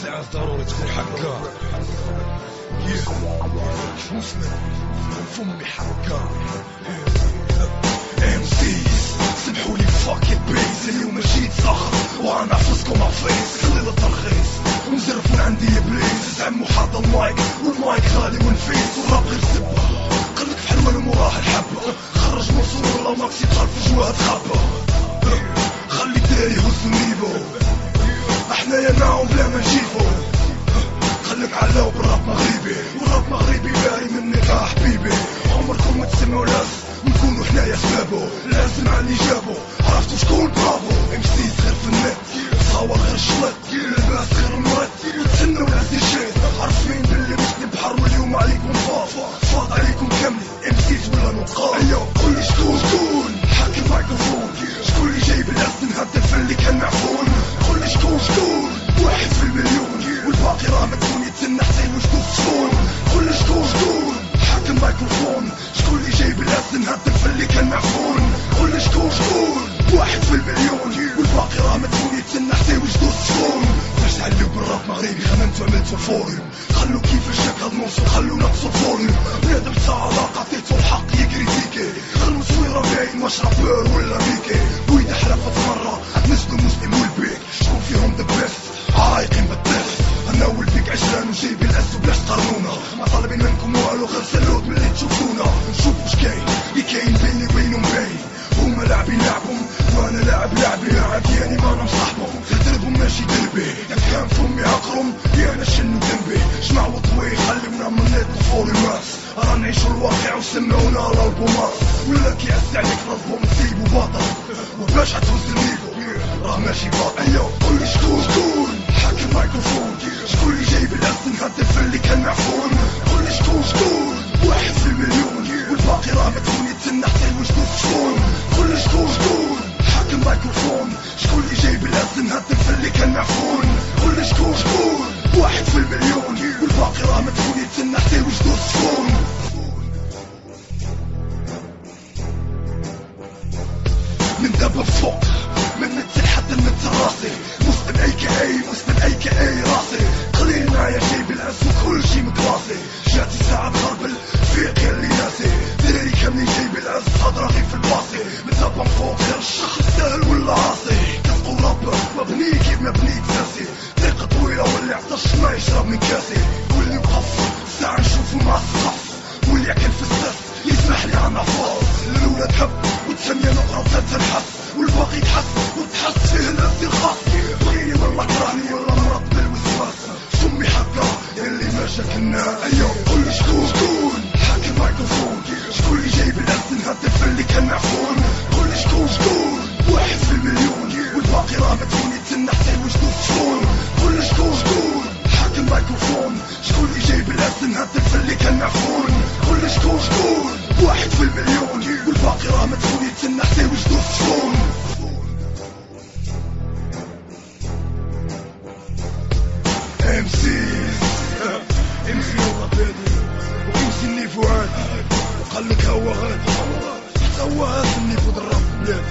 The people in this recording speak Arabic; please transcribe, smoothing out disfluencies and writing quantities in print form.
ساعات ضروري تكون حكار. فلوسنا من فمي حكار. MCs سمحولي فاك البيس، اليوم جيت صخر وانا حفظكم عفيس. خلي الترخيص ونزرف من عندي ابليس. زعمو حاط المايك والمايك غالي ونفيس، والراب غير سبه قلك في حلوان وموراه الحبه. خرج منصور ولا ماكسي دخل في جواه تخبى. خلي الداري يهزو نيبو، احنايا معهم بلا ما نجيبو. خليك علاو بالراب مغربي، والراب مغربي باهي منك يا حبيبي. عمركم ما تسمعوا لاس ونكونوا حنايا سبابو. لازم على جابو عرفتوا شكون برافو. MCs غير في النت، تصاور غير الشلط، اللباس غير المرد، وتسنوا لازم شيء. عارفين باللي مشتي بحر واليوم عليكم فاض عليكم كاملين. MCs ولا نقاط. ايوه قولي شكون حاكم مايكروفون، شكون اللي جايب الاسم هدف اللي كان معفون. قولي شكون واحد في المليون، والباقي راه مدفون يتسنى حسين وجدو السفون. قولي شكون حاكم مايكروفون، شكون اللي جايب الاسم هدف اللي كان معفون. قولي شكون واحد في المليون، والباقي راه مدفون يتسنى حسين وجدو السفون. باش تعليو بالراب مغربي خممتو عملتو الفوليوم، خلو كيفاش جاك هاد الموسم خلو نقصو الفوليوم. بنادم ساعة علاقة عطيتو الحق يكريتيكي، غير مصويرة باين واش رابور ولا ميكي. وإذا حلفت مرة نزلو مسلم والبيك، شكون فيهم ذا بيست عايقين بالطيخ. انا والبيك عجلان وجايب الاس وبلاش تقارنونا، ما طالبين منكم والو غير سلوت ملي تشوفونا. نشوف واش كاين اللي كاين بيني وبينهم باين. هما لاعبين لعبهم وانا لاعب لعبي، عادياني ما انا مصاحبهم. دربهم ماشي دربي، كان فمي عقرم يا انا شنو ذنبي. جمعوا طويل خليونا من نيت نفوري ماس، راه نعيشو الواقع وسمعونا الالبومات. ولا كيعز عليك الالبوم تسيبو باطل، وباش عتوز النيفو راه ماشي باطل. ايوه قولي شكون حاكم مايكروفون، شكون اللي جايب الاسم هدف اللي كان معفون. قولي شكون واحد في المليون، والباقي راه مدفون يتسنى حسين وجدو السفون. قولي شكون حاكم مايكروفون، شكون اللي جايب الاسم هدف اللي كان معفون. قولي شكون واحد في المليون، والباقي راه مدفون يتسنى حسين وجدو السفون. من دابا فوق من نت لحد النت راسي، مسلم AKA راسي. قليل معايا جايب الاس وكل شي مكلاسي. جاتي ساعة تغربل فيقيا اللي ناسي، دراري كاملين جايب الاس هضرة غير في الباصي. من دابا فوق غير الشخص سهل ولا عاصي. كتقول راب مبني كيف ما بنيت ساسي، طريقة طويلة واللي عطش ما يشرب من كاسي. واللي مقف ساعة نشوفو مع السقف، واللي ياكل في السس يسمح لي عنا فاض. الاولى تهب والثانية نقرا وثالثة نحس، والباقي يتحس وتحس فيه نفسي الخاص. بغيني والله كرهني والله مرض بالوسواس، فمي حكا اللي ما شكلنا. ايوه قولي شكون حاكم مايكروفون، شكون اللي جايب الاسم هدف اللي كان معفون. قولي شكون واحد في المليون، والباقي راه مدفون يتسنى حسين وجدو السفون. قولي شكون حاكم مايكروفون، شكون اللي جايب الاسم هدف اللي كان معفون. قولي شكون واحد في المليون، والباقي راه مدفون يتسنى حسين وجدو السفون. MCs والله بادي وكيمشي النيفو عادي، وقالك هو غادي حتى هو هاز النيفو ضرب في بلاد.